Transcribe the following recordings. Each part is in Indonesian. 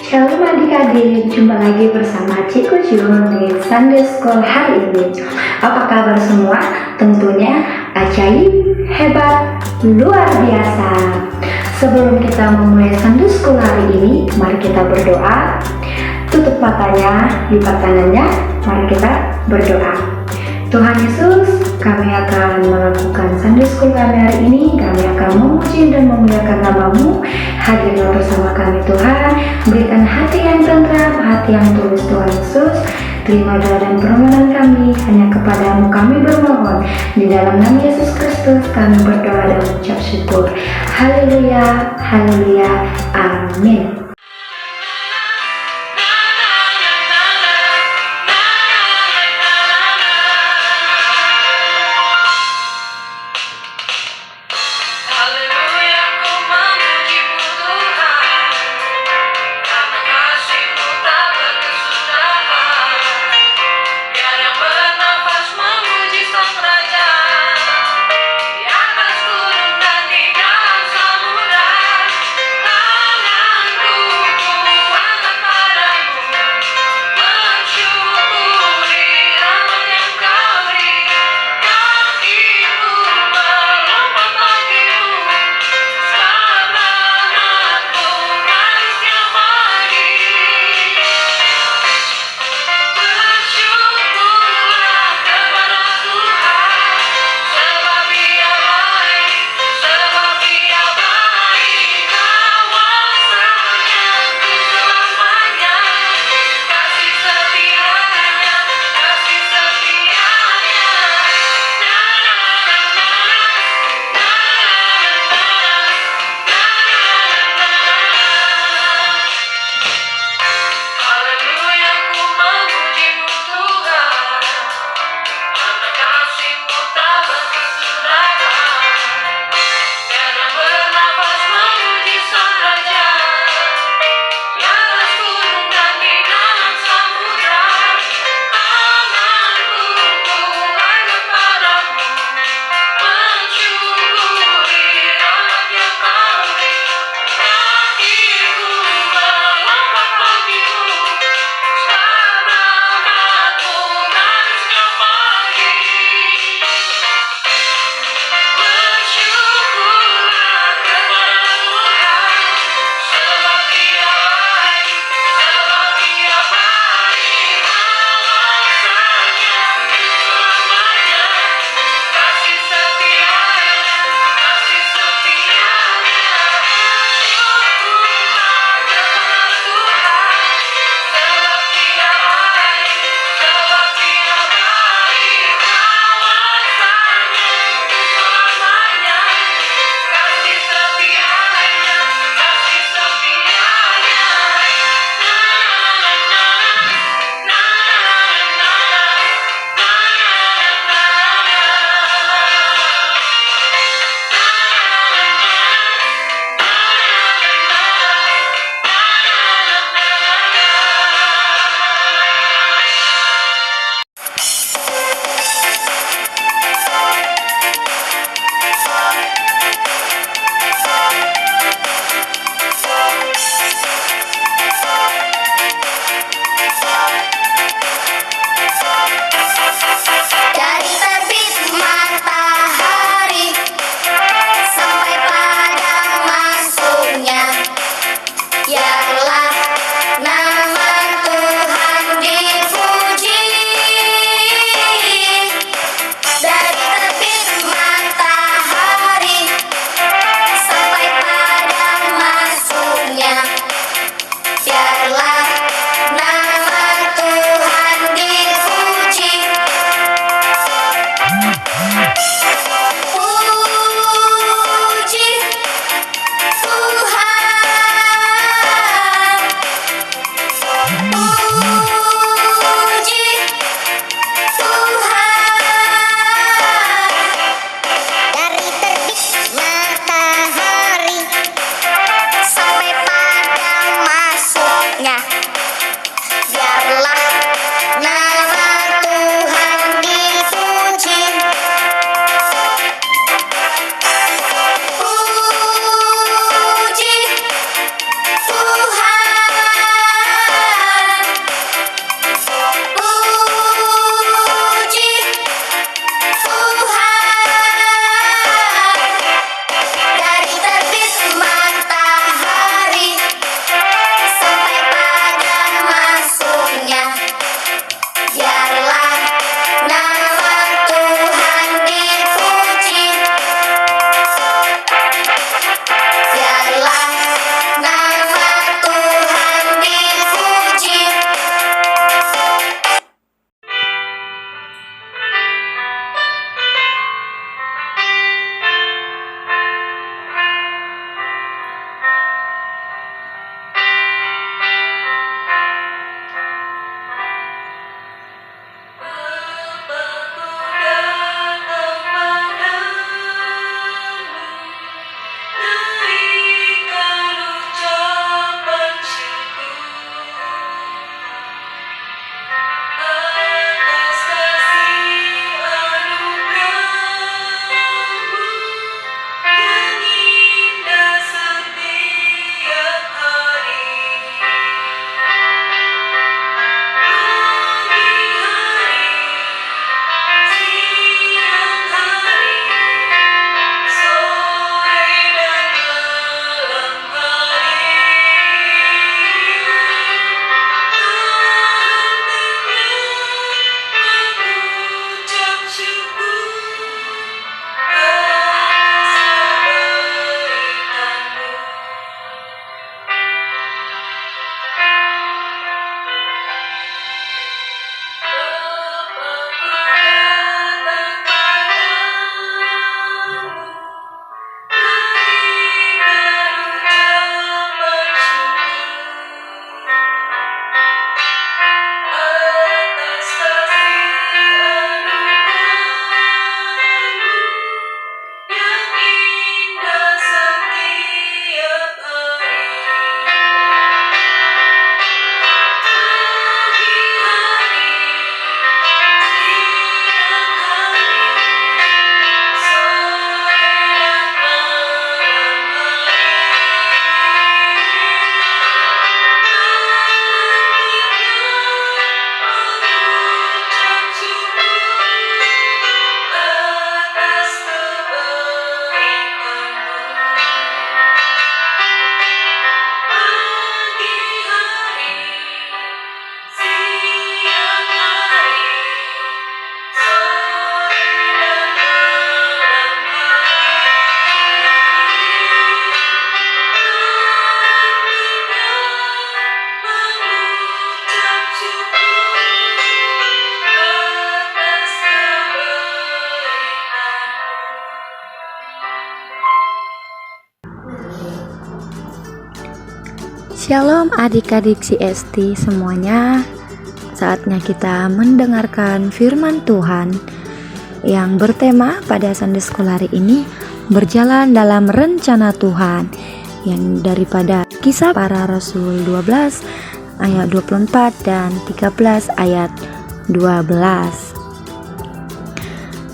Shalom adik-adik, jumpa lagi bersama Cikgu Jun di Sunday School hari ini. Apa kabar semua? Tentunya ajaib, hebat, luar biasa. Sebelum kita memulai Sunday School hari ini, mari kita berdoa. Tutup matanya, lipat tangannya, mari kita berdoa. Tuhan Yesus, kami akan melakukan Sunday School kami hari ini. Kami akan memuji dan memuliakan nama-Mu. Hadirlah bersama kami Tuhan. Berikan hati yang tentram, hati yang tulus Tuhan Yesus. Terima doa dan permohonan kami, hanya kepadamu kami bermohon. Di dalam nama Yesus Kristus kami berdoa dan mengucap syukur. Haleluya, haleluya, amin. Di atas gunung dan di dalam samudra, tanganku Shalom adik-adik CST semuanya. Saatnya kita mendengarkan firman Tuhan yang bertema pada Sunday School hari ini, berjalan dalam rencana Tuhan, yang daripada Kisah Para Rasul 12 ayat 24 dan 13 ayat 12.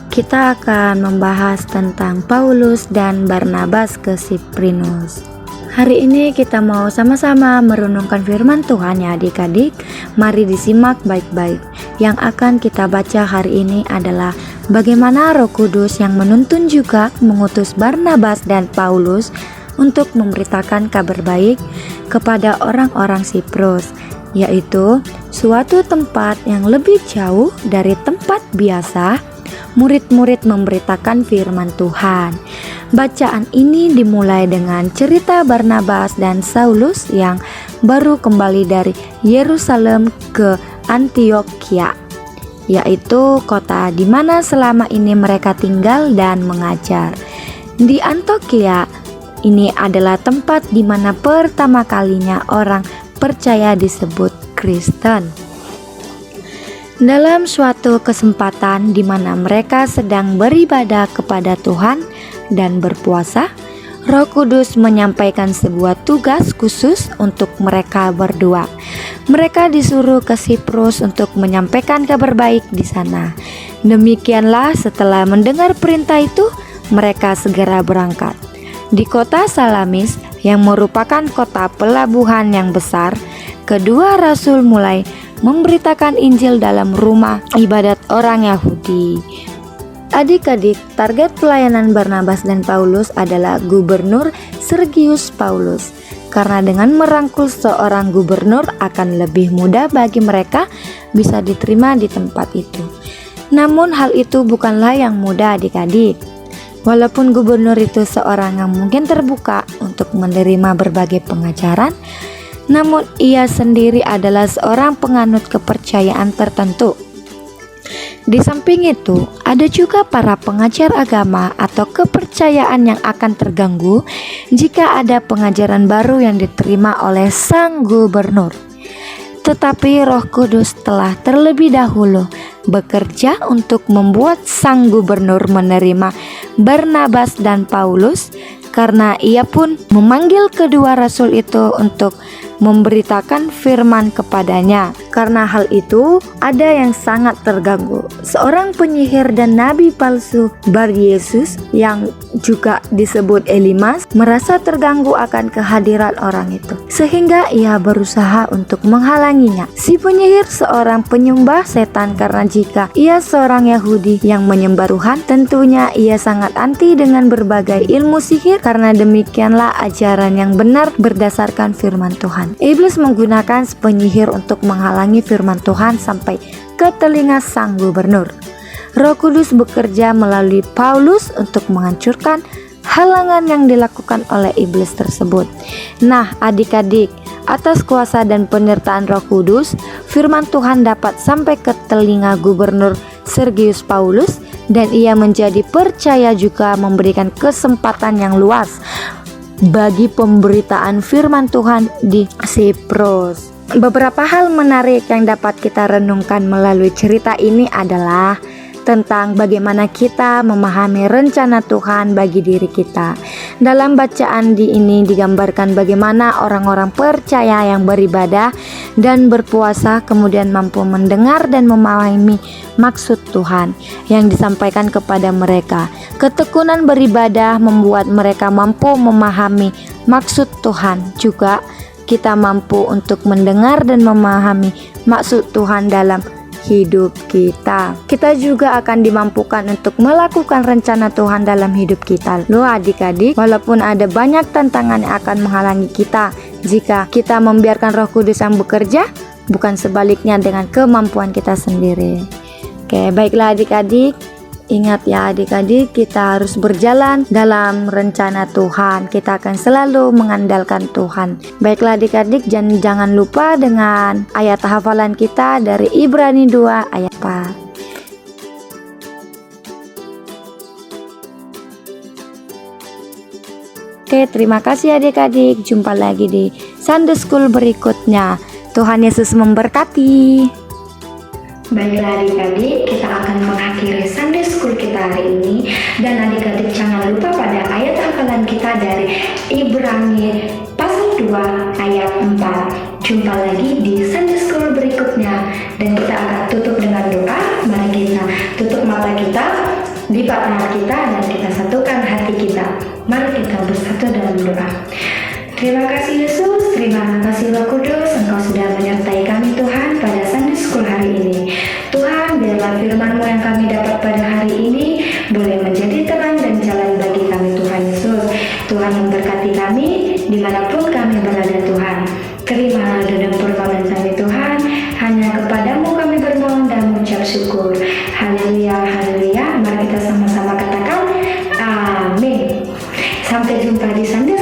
Kita akan membahas tentang Paulus dan Barnabas ke Siprus. Hari ini kita mau sama-sama merenungkan firman Tuhan ya adik-adik. Mari disimak baik-baik. Yang akan kita baca hari ini adalah bagaimana Roh Kudus yang menuntun juga mengutus Barnabas dan Paulus untuk memberitakan kabar baik kepada orang-orang Siprus, yaitu suatu tempat yang lebih jauh dari tempat biasa murid-murid memberitakan firman Tuhan. Bacaan ini dimulai dengan cerita Barnabas dan Saulus yang baru kembali dari Yerusalem ke Antiokhia, yaitu kota di mana selama ini mereka tinggal dan mengajar. Di Antiokhia ini adalah tempat di mana pertama kalinya orang percaya disebut Kristen. Dalam suatu kesempatan di mana mereka sedang beribadah kepada Tuhan dan berpuasa, Roh Kudus menyampaikan sebuah tugas khusus untuk mereka berdua. Mereka disuruh ke Siprus untuk menyampaikan kabar baik di sana. Demikianlah setelah mendengar perintah itu, mereka segera berangkat. Di kota Salamis yang merupakan kota pelabuhan yang besar, kedua rasul mulai memberitakan Injil dalam rumah ibadat orang Yahudi. Adik-adik, target pelayanan Barnabas dan Paulus adalah Gubernur Sergius Paulus, karena dengan merangkul seorang gubernur akan lebih mudah bagi mereka bisa diterima di tempat itu. Namun hal itu bukanlah yang mudah adik-adik. Walaupun gubernur itu seorang yang mungkin terbuka untuk menerima berbagai pengajaran, namun ia sendiri adalah seorang penganut kepercayaan tertentu. Di samping itu, ada juga para pengajar agama atau kepercayaan yang akan terganggu jika ada pengajaran baru yang diterima oleh sang gubernur. Tetapi Roh Kudus telah terlebih dahulu bekerja untuk membuat sang gubernur menerima Barnabas dan Paulus, karena ia pun memanggil kedua rasul itu untuk memberitakan firman kepadanya. Karena hal itu, ada yang sangat terganggu. Seorang penyihir dan nabi palsu Bar Yesus yang juga disebut Elimas merasa terganggu akan kehadiran orang itu, sehingga ia berusaha untuk menghalanginya. Si penyihir seorang penyembah setan, karena jika ia seorang Yahudi yang menyembah Tuhan, tentunya ia sangat anti dengan berbagai ilmu sihir, karena demikianlah ajaran yang benar berdasarkan firman Tuhan. Iblis menggunakan penyihir untuk menghalangi firman Tuhan sampai ke telinga sang gubernur. Roh Kudus bekerja melalui Paulus untuk menghancurkan halangan yang dilakukan oleh iblis tersebut. Nah, adik-adik, atas kuasa dan penyertaan Roh Kudus, firman Tuhan dapat sampai ke telinga gubernur Sergius Paulus, dan ia menjadi percaya juga memberikan kesempatan yang luas bagi pemberitaan firman Tuhan di Siprus. Beberapa hal menarik yang dapat kita renungkan melalui cerita ini adalah tentang bagaimana kita memahami rencana Tuhan bagi diri kita. Dalam bacaan ini digambarkan bagaimana orang-orang percaya yang beribadah dan berpuasa kemudian mampu mendengar dan memahami maksud Tuhan yang disampaikan kepada mereka. Ketekunan beribadah membuat mereka mampu memahami maksud Tuhan. Juga kita mampu untuk mendengar dan memahami maksud Tuhan dalam hidup kita. Kita juga akan dimampukan untuk melakukan rencana Tuhan dalam hidup kita. Loh adik-adik, walaupun ada banyak tantangan yang akan menghalangi kita, jika kita membiarkan Roh Kudus yang bekerja, bukan sebaliknya dengan kemampuan kita sendiri. Oke, baiklah adik-adik. Ingat ya adik-adik, kita harus berjalan dalam rencana Tuhan. Kita akan selalu mengandalkan Tuhan. Baiklah adik-adik, jangan lupa dengan ayat hafalan kita dari Ibrani 2 ayat 4. Oke, terima kasih adik-adik. Jumpa lagi di Sunday School berikutnya. Tuhan Yesus memberkati. Baiklah adik-adik, kita akan mengakhiri Sunday School kita hari ini. Dan adik-adik jangan lupa pada ayat hafalan kita dari Ibrani pasal 2 ayat 4. Jumpa lagi di Sunday School berikutnya. Dan kita akan tutup dengan doa. Mari kita tutup mata kita, lipat tangan kita, dan kita satukan hati kita. Mari kita bersatu dalam doa. Terima kasih Yesus, terima kasih Roh Kudus, Engkau sudah menyertai kami Tuhan pada Sunday School hari ini. Tuhan, biarlah firman-Mu yang kami dapat pada hari ini boleh menjadi terang dan jalan bagi kami Tuhan Yesus. Tuhan memberkati kami dimanapun kami berada Tuhan. Terimalah doa dan permohonan kami Tuhan, hanya kepadamu kami bermohon dan mengucap syukur. Haleluya, haleluya. Mari kita sama-sama katakan amin. Sampai jumpa di Sunday